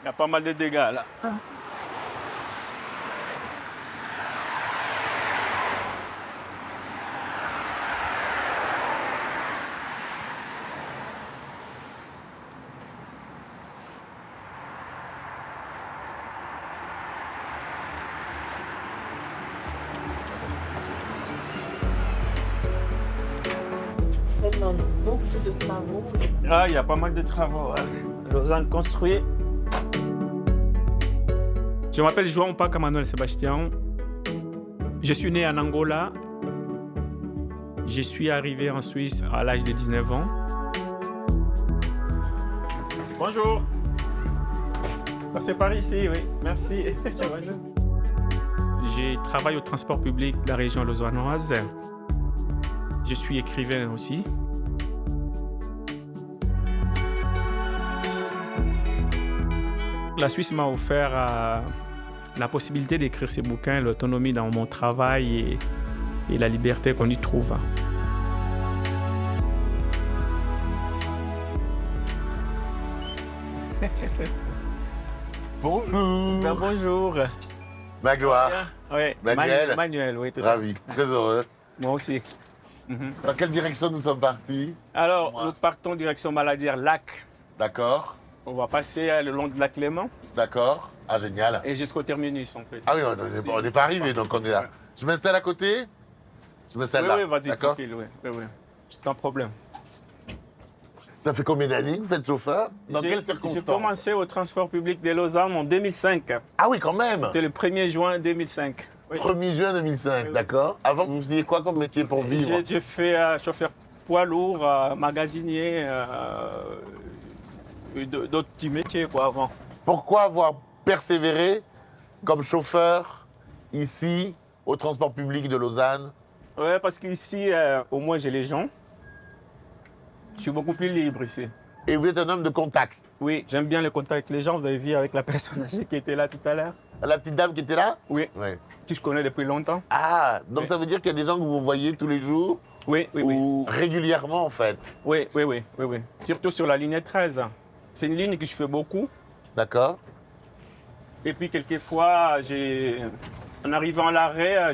Il y a pas mal de dégâts là. Tellement beaucoup de travaux. Ah, il y a pas mal de travaux. Lausanne construit. Je m'appelle João Paca Manuel Sebastião. Je suis né en Angola. Je suis arrivé en Suisse à l'âge de 19 ans. Bonjour. Passez par ici, oui. Merci. Je travaille au transport public de la région lausannoise. Je suis écrivain aussi. La Suisse m'a offert la possibilité d'écrire ces bouquins, l'autonomie dans mon travail et la liberté qu'on y trouve. Bonjour. Ben, bonjour. Magloire. Oui, Manuel. Manuel, oui, tout à fait. Ravi, très heureux. Moi aussi. Dans quelle direction nous sommes partis? Alors, nous partons direction Maladière Lac. D'accord, On va passer le long de lac Léman d'accord. Ah, génial. et jusqu'au terminus, en fait. Ah oui, on n'est pas arrivé, donc on est là. Je m'installe à côté? Je m'installe là. Oui, vas-y, d'accord. tranquille, oui. Sans problème. Ça fait combien d'années que vous faites chauffeur? Dans quelles J'ai circonstances? commencé au transport public de Lausanne en 2005. Ah oui, quand même. C'était le 1er juin 2005. Oui. 1er juin 2005, Oui. d'accord. Avant, vous faisiez quoi comme métier pour vivre? J'ai fait chauffeur poids lourd, magasinier, et d'autres petits métiers quoi, avant. Pourquoi avoir persévéré comme chauffeur ici, au transport public de Lausanne? Ouais, parce qu'ici, au moins, j'ai les gens. Je suis beaucoup plus libre ici. Et vous êtes un homme de contact. Oui, j'aime bien le contact avec les gens. Vous avez vu avec la personne âgée qui était là tout à l'heure. La petite dame qui était là? Oui, Oui. que je connais depuis longtemps. Ah, donc Oui. ça veut dire qu'il y a des gens que vous voyez tous les jours Oui. ou régulièrement en fait. Oui. Surtout sur la ligne 13. C'est une ligne que je fais beaucoup. D'accord. Et puis, quelquefois, en arrivant à l'arrêt,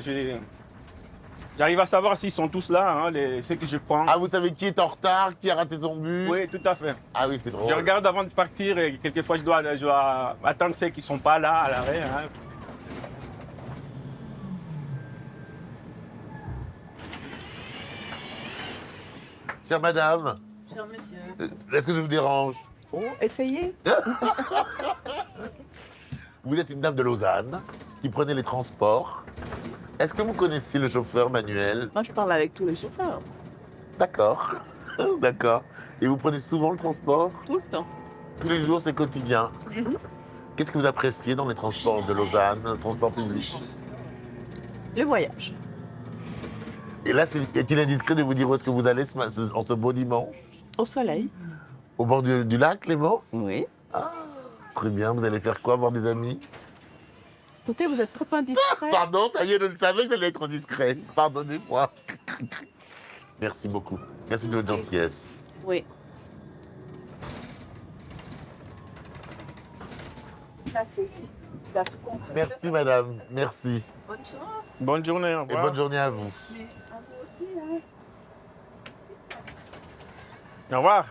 j'arrive à savoir s'ils sont tous là, hein, ceux que je prends. Ah, vous savez qui est en retard, qui a raté son but? Oui, tout à fait. Ah oui, c'est drôle. Je regarde avant de partir et quelquefois, je dois attendre ceux qui ne sont pas là à l'arrêt. Hein. Chère madame, Non, monsieur. est-ce que je vous dérange? Oh, essayez. Vous êtes une dame de Lausanne qui prenait les transports. Est-ce que vous connaissez le chauffeur Manuel? Moi, je parle avec tous les chauffeurs, D'accord. D'accord. Et vous prenez souvent le transport? tout le temps. Tous les jours, c'est quotidien. Qu'est-ce que vous appréciez dans les transports de Lausanne, le transport public? Le voyage. Et là, est-il indiscret de vous dire où est-ce que vous allez en ce beau dimanche? Au soleil. Au bord du lac, Clément? Oui. Très bien, vous allez faire quoi? Voir des amis? Écoutez, vous êtes trop indiscret. Pardon, ça y est, je le savais, j'allais être discret. Pardonnez-moi. Merci beaucoup. Merci de votre gentillesse. Oui. Ça, c'est garçon. Merci, madame. Merci. Bonne chance. Bonne journée, au Et revoir. bonne journée à vous. Mais à vous aussi, hein. Au revoir.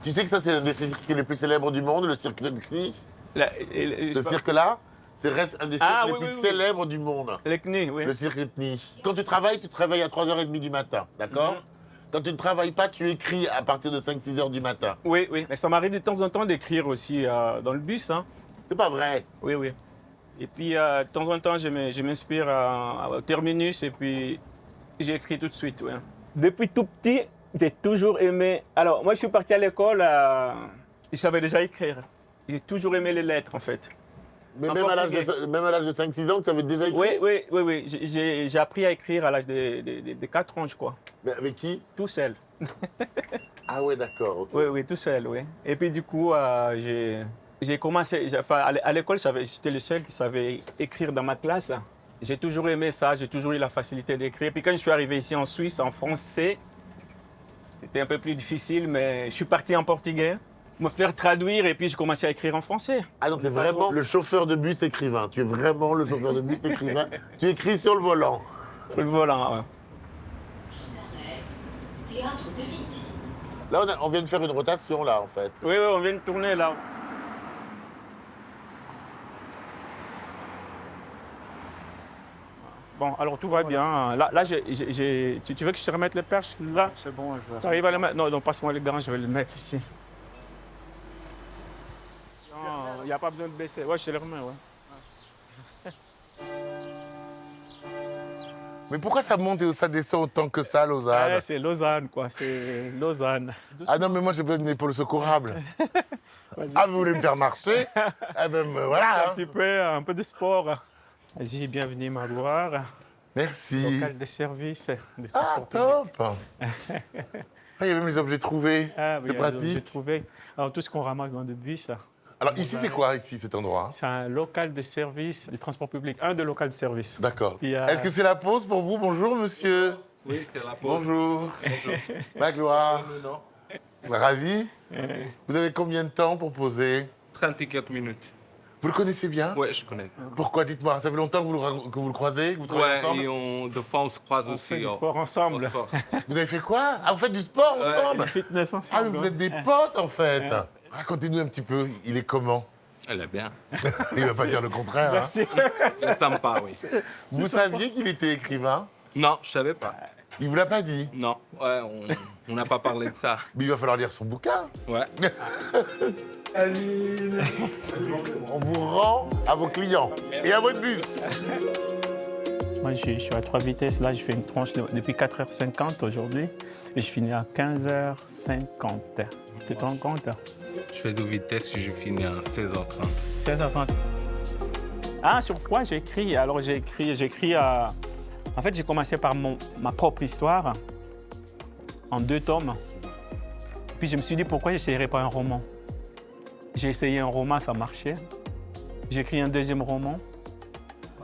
Tu sais que ça, c'est un des cirques les plus célèbres du monde, le cirque de CNI? Ce cirque-là, c'est reste un des cirques Ah, les oui, plus oui, oui. célèbres du monde. Les CNI, oui. Le cirque de CNI. Quand tu travailles à 3h30 du matin, d'accord? Quand tu ne travailles pas, tu écris à partir de 5-6 heures du matin. Oui. Mais ça m'arrive de temps en temps d'écrire aussi dans le bus. Hein. C'est pas vrai. Oui. Et puis, de temps en temps, je m'inspire au terminus et puis j'écris tout de suite. Ouais. Depuis tout petit, j'ai toujours aimé... Alors, moi, je suis parti à l'école et je savais déjà écrire. J'ai toujours aimé les lettres, en fait. Mais En même à portugais. l'âge de 5-6 ans, tu savais déjà écrire? Oui. J'ai appris à écrire à l'âge de 4 ans, je crois. Mais avec qui? Tout seul. Ah ouais, d'accord. Ok. Oui, tout seul, oui. Et puis, du coup, j'ai commencé... à l'école, j'étais le seul qui savait écrire dans ma classe. J'ai toujours aimé ça, j'ai toujours eu la facilité d'écrire. Puis quand je suis arrivé ici en Suisse, en français, c'était un peu plus difficile, mais je suis parti en portugais, me faire traduire et puis j'ai commencé à écrire en français. Ah donc tu es vraiment le chauffeur de bus écrivain. Tu es vraiment le chauffeur de bus écrivain. Tu écris sur le volant. Sur le volant, ouais. Là, on vient de faire une rotation, là, en fait. Oui, on vient de tourner là. Bon, alors tout va bien. Là tu veux que je te remette les perches là? C'est bon, je vais. Tu arrives à les mettre? Non, passe-moi les gants, je vais les mettre ici. Non, il n'y a pas besoin de baisser. Ouais, je te les remets, ouais. Mais pourquoi ça monte et ça descend autant que ça, Lausanne? Ouais, c'est Lausanne, quoi. C'est Lausanne. Ah non, mais moi, j'ai besoin d'une épaule secourable. Ah, vous voulez me faire marcher? Eh ben, voilà. Un peu de sport. Vas-y, bienvenue, Magloire. Merci. Local de service. De Ah, transport public. top. Ah, il y a même les objets trouvés. Ah, oui, C'est pratique. j'ai trouvé. Alors, tout ce qu'on ramasse dans le bus, ça. Alors, ici, c'est quoi, ici, cet endroit? C'est un local de service de transport public. Un des locaux de service. D'accord. Il y a- Est-ce que c'est la pause pour vous? Bonjour, monsieur. Oui, c'est la pause. Bonjour. Bonjour. Magloire. Non. Ravi. Vous avez combien de temps pour poser? 34 minutes. Vous le connaissez bien? Ouais, je connais. Pourquoi? Dites-moi. Ça fait longtemps que vous le croisez, que vous travaillez Ouais, ensemble? et des fois on se croise On aussi. fait du au- sport au ensemble. sport. Vous avez fait quoi? Ah, vous faites du sport ensemble? Fitness Ah, ensemble. mais vous êtes des potes, en fait. Racontez-nous un petit peu, il est comment? Elle est bien. Il va pas dire le contraire. Hein. Merci. Elle est sympa, oui. Vous saviez qu'il était écrivain? Non, je savais pas. Il vous l'a pas dit? Non, ouais, on n'a pas parlé de ça. Mais il va falloir lire son bouquin. Ouais. Aline, on vous rend à vos clients et à votre bus. Moi, je suis à 3 vitesses. Là, je fais une tranche depuis 4h50 aujourd'hui. Et je finis à 15h50. Tu te rends compte? Je fais 2 vitesses et je finis à 16h30. 16h30. Ah, sur quoi j'écris? Alors, j'écris à... En fait, j'ai commencé par ma propre histoire en 2 tomes. Puis je me suis dit, pourquoi je n'essayerais pas un roman? J'ai essayé un roman, ça marchait. J'ai écrit un 2e roman.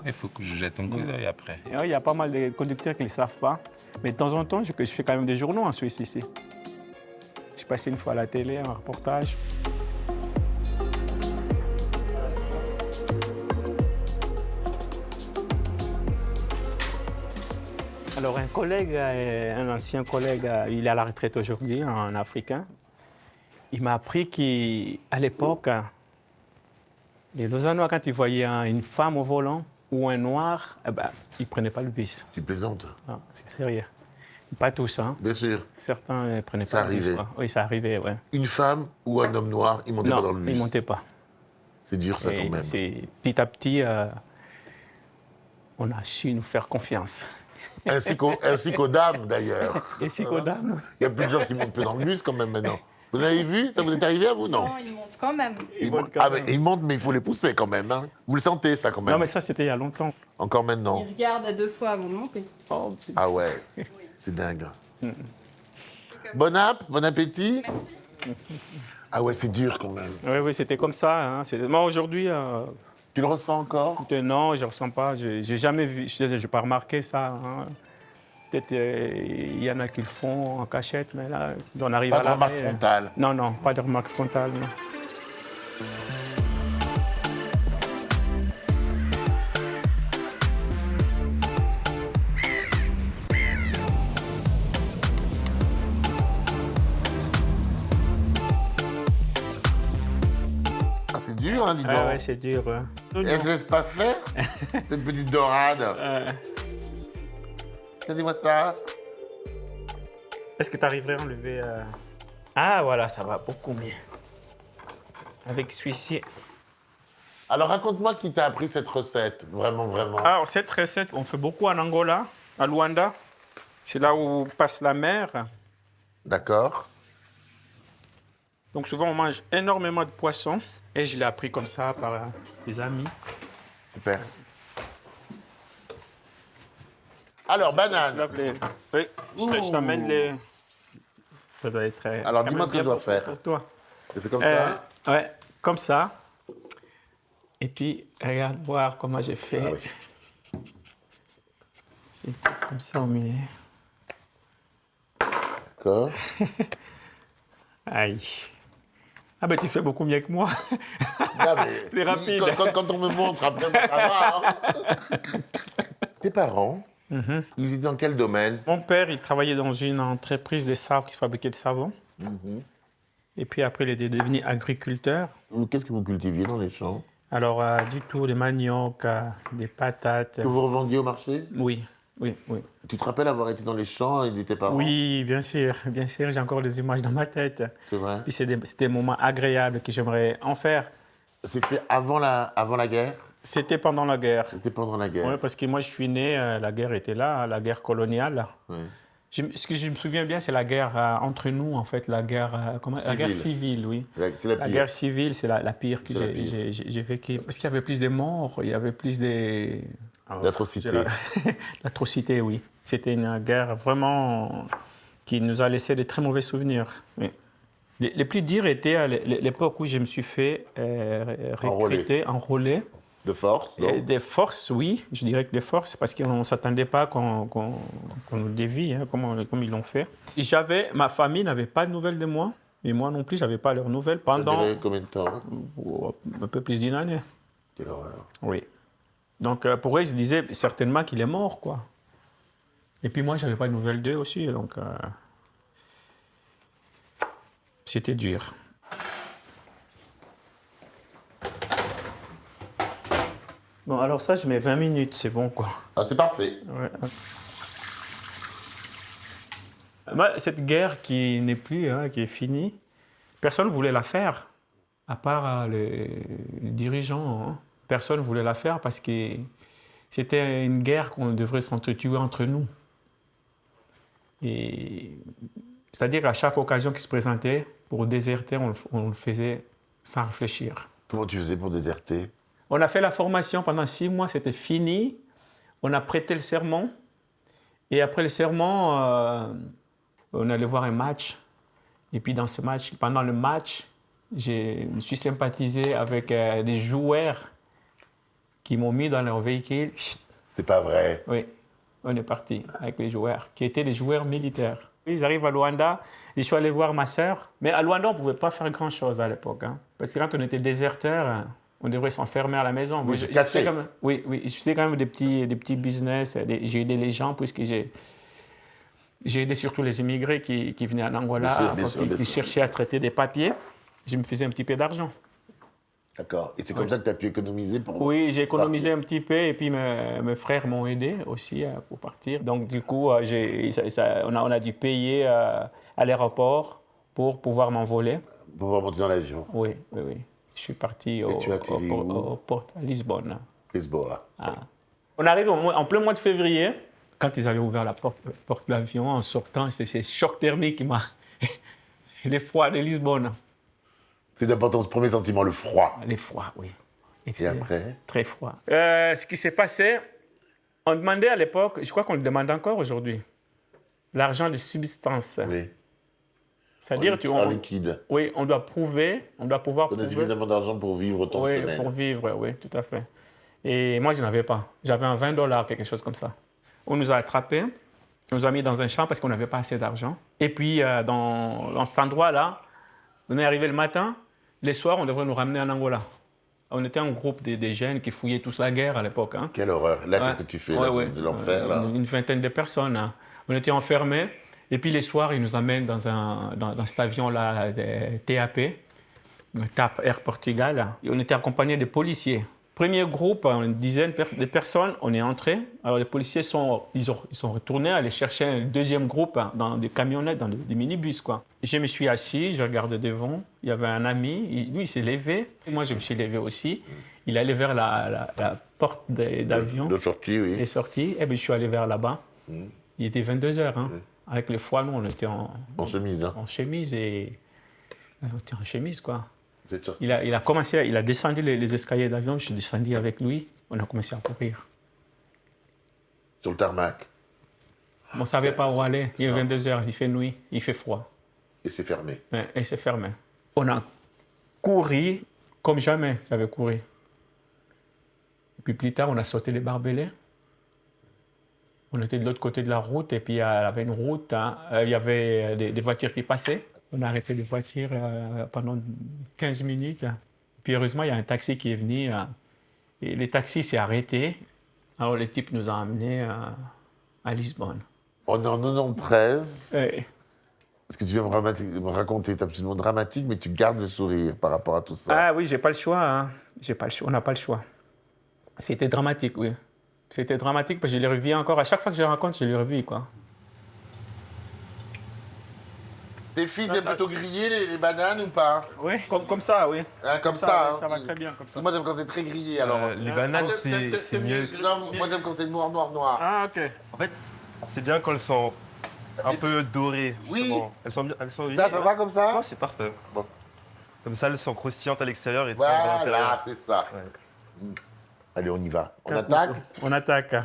Il faut que je jette un coup d'œil après. Et il y a pas mal de conducteurs qui ne le savent pas. Mais de temps en temps, je fais quand même des journaux en Suisse ici. Je suis passé une fois à la télé, un reportage. Alors un collègue, un ancien collègue, il est à la retraite aujourd'hui, un Africain. Il m'a appris qu'à l'époque, les Lausannois, quand ils voyaient une femme au volant ou un noir, eh ben, ils ne prenaient pas le bus. Tu plaisantes? Non, c'est sérieux. Pas tous, hein. Bien sûr. Certains ne prenaient Ça pas le bus. arrivait. Quoi. Oui, ça arrivait, ouais. Une femme ou un homme noir, ils montaient pas dans le Non, bus. ils ne montaient pas. C'est dur, ça, Et quand même. petit à petit, on a su nous faire confiance. Ainsi qu'aux dames, d'ailleurs. Et si qu'aux dames. Il y a plus de gens qui montent plus dans le bus, quand même, maintenant. Vous avez vu? Ça vous est arrivé à vous, non? Non, ils montent quand même. Ils montent, quand mais ils montent, mais il faut les pousser, quand même. Hein. Vous le sentez, ça, quand même? Non, mais ça, c'était il y a longtemps. Encore maintenant? Ils regardent à 2 fois avant de monter. Oh, Ah ouais, c'est dingue. Bon appétit. Ah ouais, c'est dur quand même. oui, oui, c'était comme ça. Hein. Moi, aujourd'hui, Tu le ressens encore? non, je ne ressens pas. Je n'ai jamais vu, je n'ai pas remarqué ça. Hein. Peut-être il y en a qui le font en cachette, mais là, on arrive Pas à de remarque l'arrêt. frontale. Non, non, pas de remarque frontale. Non. Ah, c'est dur, hein, dis donc. Ah ouais, c'est dur. Hein. Elle se laisse pas faire, cette petite dorade. Regardez-moi ça. Est-ce que tu arriverais à enlever... Ah, voilà, ça va beaucoup mieux. Avec celui-ci. Alors, raconte-moi qui t'a appris cette recette, vraiment, vraiment. Alors, cette recette, on fait beaucoup en Angola, à Luanda. C'est là où passe la mer. D'accord. Donc, souvent, on mange énormément de poissons. Et je l'ai appris comme ça par des amis. Super. Alors, banane. Oui, je t'amène les... Ça doit être... Alors, quand dis-moi même ce que je bien dois pour- faire. Pour toi. Je fais comme ça. Ouais, comme ça. Et puis, regarde voir comment j'ai fait. Ah oui. J'ai une coupe comme ça au milieu. D'accord. Aïe. Ah ben tu fais beaucoup mieux que moi. Non, mais Plus rapide. Quand on me montre, après, ça va. Hein. Tes parents, ils étaient dans quel domaine? Mon père, il travaillait dans une entreprise de savon qui fabriquait du savon. Et puis après, il était devenu agriculteur. Qu'est-ce que vous cultiviez dans les champs? Alors, du tout, des maniocs, des patates. Que vous revendiez au marché? Oui, oui, oui. Tu te rappelles avoir été dans les champs et tes parents? Oui, bien sûr, j'ai encore des images dans ma tête. C'est vrai? Puis c'était des moments agréables que j'aimerais en faire. C'était avant la guerre? C'était pendant la guerre. C'était pendant la guerre? Oui, parce que moi, je suis né, la guerre était là, la guerre coloniale. Oui. Ce que je me souviens bien, c'est la guerre entre nous, en fait, la guerre, la guerre civile, oui. C'est la pire. La guerre civile, c'est la pire que C'est la pire. j'ai vécue. Parce qu'il y avait plus de morts, il y avait plus de... L'atrocité. L'atrocité, oui. C'était une guerre vraiment qui nous a laissé de très mauvais souvenirs. Oui. Les plus durs étaient à l'époque où je me suis fait recruter, enrôler. De force, donc. Des forces, oui, je dirais que des forces, parce qu'on ne s'attendait pas qu'on nous dévie, hein, comme ils l'ont fait. Ma famille n'avait pas de nouvelles de moi, et moi non plus, je n'avais pas leurs nouvelles pendant Ça durait combien de temps? un peu plus d'une année. Quelle horreur. Oui. Donc pour eux, ils se disaient certainement qu'il est mort, quoi. Et puis moi, je n'avais pas de nouvelles d'eux aussi, donc c'était dur. Bon, alors ça, je mets 20 minutes, c'est bon, quoi. Ah, c'est parfait. Ouais. Moi, cette guerre qui n'est plus, hein, qui est finie, personne ne voulait la faire, à part les dirigeants. Hein. Personne ne voulait la faire parce que c'était une guerre qu'on devrait s'entretuer entre nous. C'est-à-dire qu'à chaque occasion qui se présentait, pour déserter, on le faisait sans réfléchir. Comment tu faisais pour déserter? On a fait la formation pendant 6 mois, c'était fini. On a prêté le serment. Et après le serment, on allait voir un match. Et puis dans ce match, pendant le match, je me suis sympathisé avec des joueurs qui m'ont mis dans leur véhicule. C'est pas vrai. Oui, on est parti avec les joueurs, qui étaient des joueurs militaires. J'arrive à Luanda, et je suis allé voir ma sœur. Mais à Luanda, on ne pouvait pas faire grand-chose à l'époque. Hein, parce que quand on était déserteur, on devrait s'enfermer à la maison. Oui, j'ai cassé. Oui, je faisais quand même des petits business. J'ai aidé les gens, puisque j'ai aidé surtout les immigrés qui venaient en Angola, qui cherchaient à traiter des papiers. Je me faisais un petit peu d'argent. D'accord. Et c'est comme ça que tu as pu économiser pour... Oui, j'ai économisé un petit peu et puis mes frères m'ont aidé aussi pour partir. Donc du coup, on a dû payer à l'aéroport pour pouvoir m'envoler. Pour pouvoir monter dans l'avion. Oui. Je suis parti au port à Lisbonne. Lisboa. Ah. On arrive en plein mois de février. Quand ils avaient ouvert la porte de l'avion, en sortant, c'est ce choc thermique qui m'a... Les froids de Lisbonne. C'est d'important, ce premier sentiment, le froid. Les froids, oui. Et après? Très froid. Ce qui s'est passé, on demandait à l'époque, je crois qu'on le demande encore aujourd'hui, l'argent de subsistance. Oui. C'est-à-dire, en liquide. Oui, on doit pouvoir On a suffisamment d'argent pour vivre autant de semaines. Oui, pour vivre, oui, tout à fait. Et moi, je n'avais pas. J'avais un $20, quelque chose comme ça. On nous a attrapés, on nous a mis dans un champ parce qu'on n'avait pas assez d'argent. Et puis, dans cet endroit-là, on est arrivé le matin, les soirs, on devrait nous ramener en Angola. On était un groupe de jeunes qui fouillaient tous la guerre à l'époque. Hein. Quelle horreur. Là, qu'est-ce que tu fais là, de l'enfer, là? Une vingtaine de personnes. Hein. On était enfermés. Et puis les soirs, ils nous amènent dans cet avion-là, TAP, TAP Air Portugal. Et on était accompagnés de policiers. Premier groupe, une dizaine de personnes, on est entrés. Alors les policiers sont retournés aller chercher un deuxième groupe dans des camionnettes, dans des minibus, quoi. Je me suis assis, je regarde devant. Il y avait un ami, lui il s'est levé. Moi je me suis levé aussi. Il allait vers la porte d'avion. De sortie, oui. Il est sorti, et bien je suis allé vers là-bas. Il était 22h. Hein. Avec le froid, nous on était en chemise. Hein. En chemise on était en chemise, quoi. Il a descendu les escaliers d'avion, je suis descendu avec lui, on a commencé à courir. Sur le tarmac? On ne savait pas où aller, il est 22h, il fait nuit, il fait froid. Et c'est fermé? Ouais, et c'est fermé. On a couru comme jamais j'avais couru. Et puis plus tard, on a sauté les barbelés. On était de l'autre côté de la route et puis il y avait une route, hein, il y avait des voitures qui passaient. On a arrêté les voitures pendant 15 minutes. Puis heureusement, il y a un taxi qui est venu. Et le taxi s'est arrêté. Alors le type nous a emmenés à Lisbonne. On est en 93. Ouais. Ce que tu viens me raconter est absolument dramatique, mais tu gardes le sourire par rapport à tout ça. Ah oui, j'ai pas le choix. Hein. J'ai pas le choix. On n'a pas le choix. C'était dramatique, oui. C'était dramatique parce que je l'ai revu encore. À chaque fois que je le raconte, je l'ai revu, quoi. Tes fils aiment plutôt griller les bananes ou pas? Oui, comme ça, oui. Hein, comme ça, hein. Ça va très bien, comme ça. Moi, j'aime quand c'est très grillé, alors. Les bananes, c'est mieux. Non, moi, j'aime quand c'est noir, noir, noir. Ah, ok. En fait, c'est bien quand elles sont un peu dorées. Oui. justement. Elles sont Ça va comme ça? Non, c'est parfait. Bon. Comme ça, elles sont croustillantes à l'extérieur et tendres à Voilà, l'intérieur. c'est ça. Ouais. Allez, on y va. On attaque? On attaque.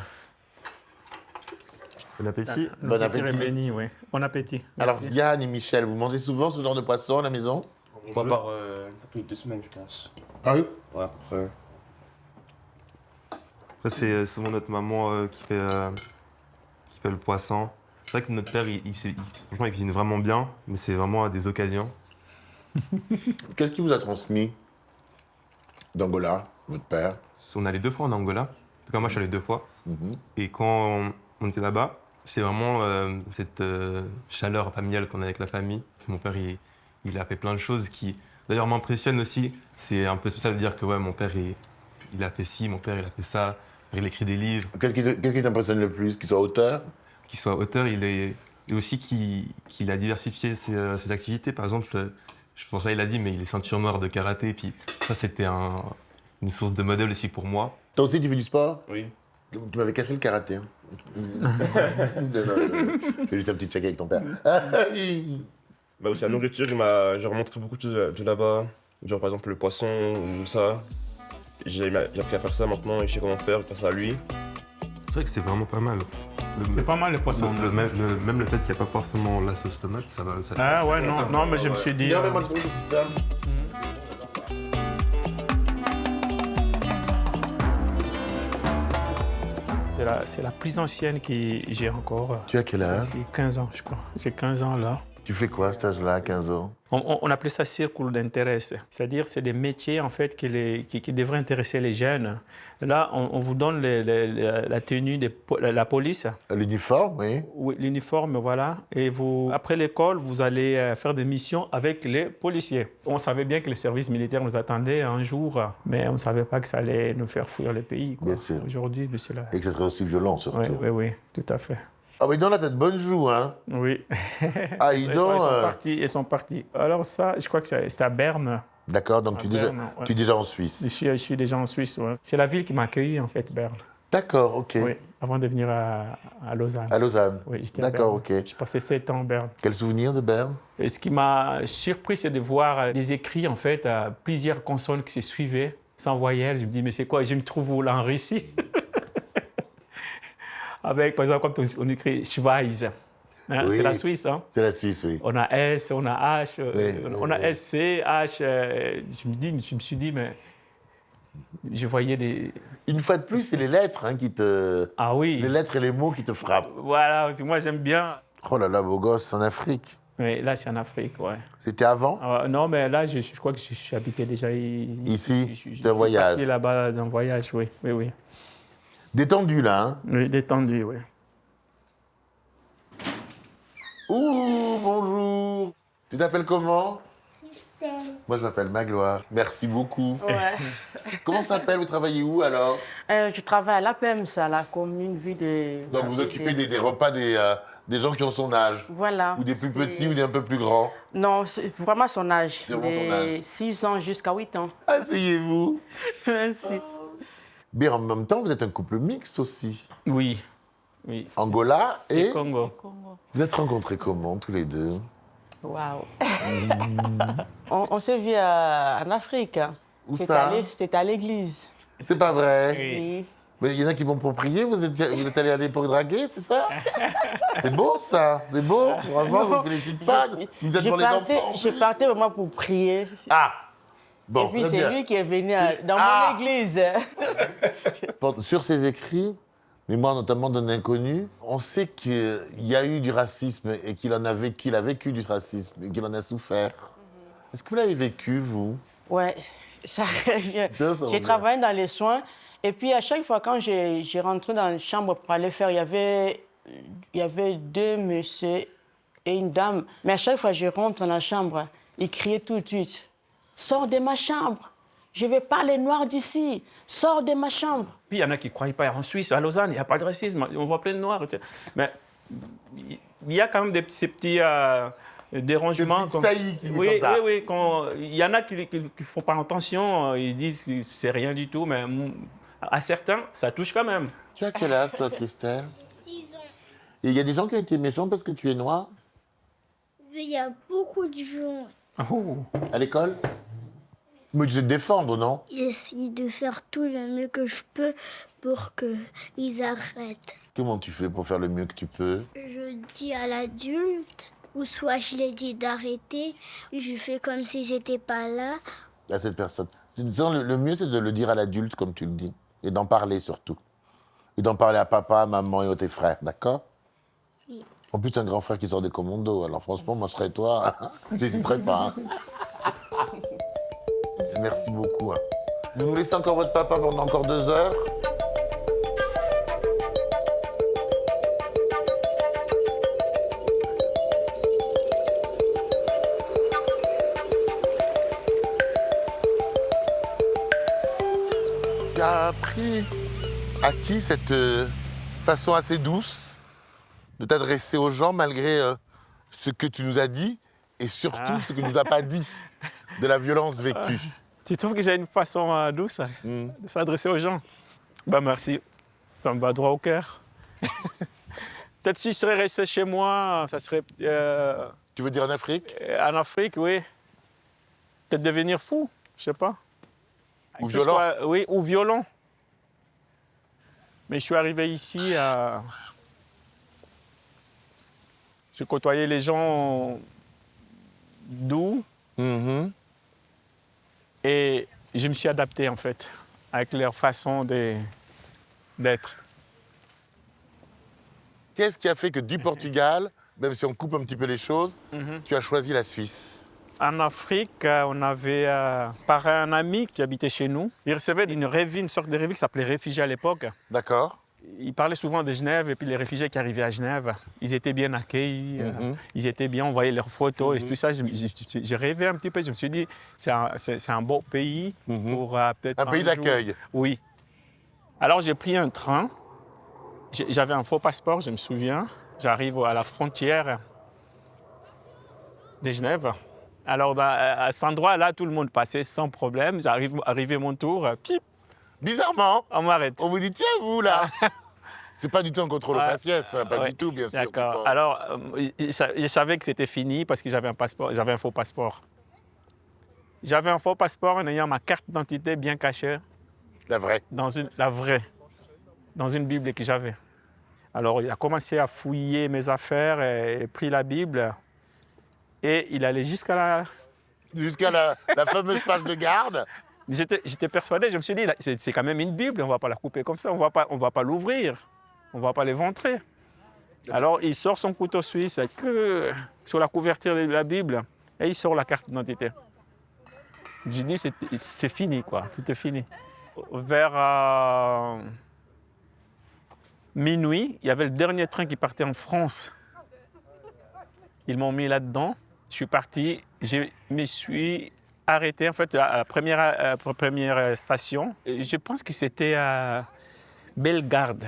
Bon appétit. Bon Le petit est appétit. béni, oui. Bon appétit. Alors, Merci. Yann et Michel, vous mangez souvent ce genre de poisson à la maison? Moi, par toutes les 2 semaines, je pense. Ah oui? Ouais, après. Ça, c'est souvent notre maman qui fait le poisson. C'est vrai que notre père, franchement, il cuisine vraiment bien, mais c'est vraiment à des occasions. Qu'est-ce qui vous a transmis d'Angola, votre père? On allait 2 fois en Angola. En tout cas, moi, je suis allé 2 fois. Et quand on était là-bas, c'est vraiment cette chaleur familiale qu'on a avec la famille. Mon père, il a fait plein de choses qui, d'ailleurs, m'impressionnent aussi. C'est un peu spécial de dire que ouais, mon père, il a fait ci, mon père, il a fait ça. Il écrit des livres. Qu'est-ce qui t'impressionne le plus? Qu'il soit auteur? Qu'il soit auteur, et aussi qu'il a diversifié ses activités. Par exemple, je pense pas il a dit, mais il est ceinture noire de karaté. Puis ça, c'était une source de modèle aussi pour moi. Toi aussi, tu fais du sport? Oui. Tu m'avais cassé le karaté. Hein. Fais juste un petit check avec ton père. Bah aussi, la nourriture, j'ai remontré beaucoup de choses de là-bas. Genre, par exemple, le poisson ou ça. J'ai appris à faire ça maintenant et je sais comment faire grâce à lui. C'est vrai que c'est vraiment pas mal. C'est pas mal le poisson. Même le fait qu'il n'y a pas forcément la sauce tomate, ça va. Ah ouais, non, mais je me suis dit. Viens, mets-moi le truc, c'est ça. C'est la plus ancienne que j'ai encore. Tu as quel âge? C'est 15 ans, je crois. J'ai 15 ans là. Tu fais quoi à cet âge-là, à 15 ans? On appelait ça circuit d'intérêt. C'est-à-dire c'est des métiers en fait qui devraient intéresser les jeunes. Là, on vous donne la tenue de la police. L'uniforme, oui. Oui, l'uniforme, voilà. Et après l'école, vous allez faire des missions avec les policiers. On savait bien que le service militaire nous attendait un jour, mais on ne savait pas que ça allait nous faire fuir le pays, quoi. Bien sûr. Aujourd'hui, c'est là. Et que ça serait aussi violent, surtout. Oui, tout à fait. Ah, mais dans la tête, bonne joue, hein. Oui. Ah, Ils sont partis. Alors ça, je crois que c'était à Berne. D'accord, donc tu es Berne, déjà en Suisse. Je suis déjà en Suisse, ouais. C'est la ville qui m'a accueilli, en fait, Berne. D'accord, ok. Oui, avant de venir à Lausanne. À Lausanne. Oui, j'étais à D'accord, Berne. ok. J'ai passé 7 ans à Berne. Quel souvenir de Berne? Et ce qui m'a surpris, c'est de voir des écrits, en fait, à plusieurs consonnes qui se suivaient, sans voyelles. Je me dis, mais c'est quoi? Je me trouve où, là, en Russie? Avec, par exemple, quand on écrit Schweiz, hein, Oui. c'est la Suisse. Hein? C'est la Suisse, oui. On a S, on a H, on a oui. SC, H. Je me suis dit, mais je voyais des... Une fois de plus, c'est les lettres hein, qui te... Ah oui. Les lettres et les mots qui te frappent. Voilà, parce que moi j'aime bien. Oh là là, beau gosse, en Afrique. Mais là, c'est en Afrique, ouais. C'était avant? Non, mais là, je crois que j'habitais déjà Ici? Je C'était un voyage? parti là-bas d'un voyage, oui, oui, oui. Détendu, là, hein? Oui, détendu, oui. Ouh, bonjour. Tu t'appelles comment? Moi, je m'appelle Magloire. Merci beaucoup. Ouais. Comment ça s'appelle? Vous travaillez où, alors? Je travaille à l'APEMS, à la commune vie de... Donc, vous occupez des repas des gens qui ont son âge? Voilà. Ou des plus c'est- petits ou des un peu plus grands? Non, c'est vraiment son âge. C'est vraiment son âge. De 6 ans jusqu'à 8 ans. Asseyez-vous. Merci. Mais en même temps, vous êtes un couple mixte aussi. Oui, oui. Angola et... Congo. Vous êtes rencontrés comment, tous les deux? Waouh. on s'est vu en Afrique. Où ça? C'était à l'église. C'est pas vrai? Oui. Mais il y en a qui vont pour prier, vous êtes allés pour draguer, c'est ça? C'est beau, ça. C'est beau. Vraiment, je Non, vous félicite pas. Vous êtes pour les enfants. Je partais vraiment pour prier. Ah! Bon, Et puis très c'est bien. lui qui est venu dans Ah. mon église. Sur ces écrits, mémoire notamment d'un inconnu. On sait qu'il y a eu du racisme et qu'il a vécu du racisme et qu'il en a souffert. Est-ce que vous l'avez vécu, vous? Ouais, ça revient. J'ai travaillé dans les soins. Et puis, à chaque fois, quand j'ai rentré dans la chambre pour aller faire, il y avait 2 messieurs et une dame. Mais à chaque fois que je rentre dans la chambre, ils criaient tout de suite. « Sors de ma chambre! Je ne veux pas les Noirs d'ici! Sors de ma chambre! » Puis il y en a qui ne croient pas en Suisse, à Lausanne, il n'y a pas de racisme, on voit plein de Noirs. Mais il y a quand même ces petits dérangements. C'est saillie qui est comme ça. Oui. Il y en a qui ne font pas attention, ils disent que c'est rien du tout, mais à certains, ça touche quand même. Tu as quel âge, toi, Christelle? 6 ans. Et il y a des gens qui ont été méchants parce que tu es noire? Il y a beaucoup de gens. Oh. À l'école? Mais tu sais te défendre, non? J'essaie de faire tout le mieux que je peux pour qu'ils arrêtent. Comment tu fais pour faire le mieux que tu peux? Je dis à l'adulte, ou soit je les dis d'arrêter, ou je fais comme si j'étais pas là. À cette personne. Le mieux, c'est de le dire à l'adulte, comme tu le dis. Et d'en parler, surtout. Et d'en parler à papa, à maman et à tes frères, d'accord? Oui. En plus, t'as un grand frère qui sort des commandos. Alors franchement, moi, je serais toi. J'hésiterais pas. Hein. Merci beaucoup. Hein. Vous nous laissez encore votre papa pendant encore 2 heures? Tu as acquis cette façon assez douce de t'adresser aux gens malgré ce que tu nous as dit et surtout ce que tu nous as pas dit de la violence vécue. Tu trouves que j'ai une façon douce de s'adresser aux gens? Bah merci, ça me va droit au cœur. Peut-être si je serais resté chez moi, ça serait... Tu veux dire en Afrique? En Afrique, oui. Peut-être devenir fou, je sais pas. Ou violent? Oui, ou violent. Mais je suis arrivé ici à... J'ai côtoyé les gens doux. Et je me suis adapté, en fait, avec leur façon d'être. Qu'est-ce qui a fait que du Portugal, même si on coupe un petit peu les choses, tu as choisi la Suisse? En Afrique, on avait par un ami qui habitait chez nous. Il recevait une sorte de revue qui s'appelait Réfugiés à l'époque. D'accord. Il parlait souvent de Genève et puis les réfugiés qui arrivaient à Genève, ils étaient bien accueillis, ils étaient bien, on voyait leurs photos et tout ça. J'ai rêvé un petit peu, je me suis dit, c'est un beau pays pour peut-être un pays d'accueil. Oui. Alors j'ai pris un train, j'avais un faux passeport, je me souviens. J'arrive à la frontière de Genève. Alors à cet endroit-là, tout le monde passait sans problème. Arrivé mon tour, pip. Bizarrement, on m'arrête. On vous dit, tiens, vous, là. C'est pas du tout un contrôle au faciès, pas du tout, bien sûr. D'accord. Alors, je savais que c'était fini parce que j'avais un faux passeport. J'avais un faux passeport en ayant ma carte d'identité bien cachée. La vraie? La vraie. Dans une Bible que j'avais. Alors, il a commencé à fouiller mes affaires et pris la Bible. Et il allait jusqu'à la fameuse page de garde. J'étais persuadé, je me suis dit, c'est quand même une Bible, on ne va pas la couper comme ça, on ne va pas l'ouvrir, on ne va pas l'éventrer. Alors il sort son couteau suisse sur la couverture de la Bible et il sort la carte d'identité. J'ai dit, c'est fini, quoi, tout est fini. Vers minuit, il y avait le dernier train qui partait en France. Ils m'ont mis là-dedans, je suis parti, je me suis arrêté en fait à la première station. Je pense que c'était à Bellegarde.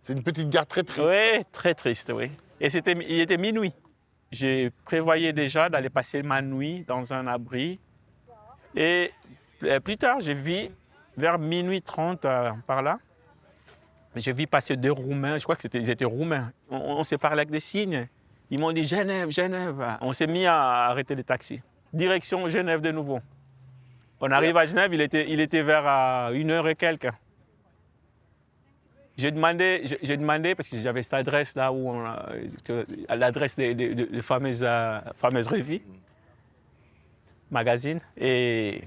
C'est une petite gare très triste. Oui, très triste, oui. Et il était minuit. Je prévoyais déjà d'aller passer ma nuit dans un abri. Et plus tard, j'ai vu, vers minuit 30 par là, j'ai vu passer 2 Roumains. Je crois qu'ils étaient Roumains. On s'est parlé avec des signes. Ils m'ont dit Genève, Genève. On s'est mis à arrêter les taxis. Direction Genève de nouveau. On arrive à Genève, il était vers 1h et quelques. J'ai demandé, parce que j'avais cette adresse là où l'adresse des fameuses revues, magazines. Et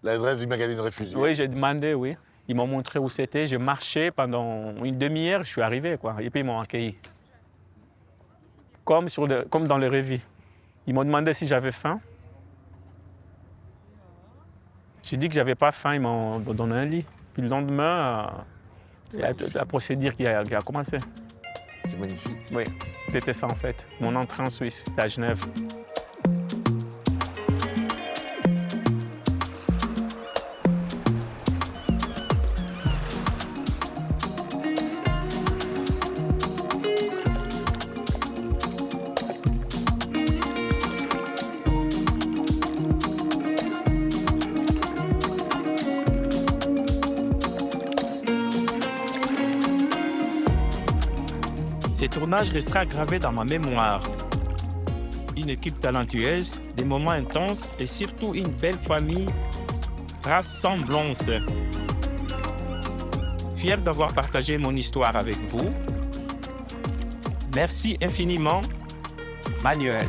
l'adresse du magazine Réfugiés. oui, j'ai demandé, oui. Ils m'ont montré où c'était. J'ai marché pendant une demi-heure, je suis arrivé, quoi. Et puis ils m'ont accueilli. Comme dans les revues. Ils m'ont demandé si j'avais faim. J'ai dit que j'avais pas faim, ils m'ont donné un lit. Puis le lendemain, il y a la procédure qui a commencé. C'est magnifique. Oui, c'était ça en fait. Mon entrée en Suisse, c'était à Genève. Ce tournage restera gravé dans ma mémoire. Une équipe talentueuse, des moments intenses et surtout une belle famille rassemblance. Fier d'avoir partagé mon histoire avec vous. Merci infiniment, Manuel.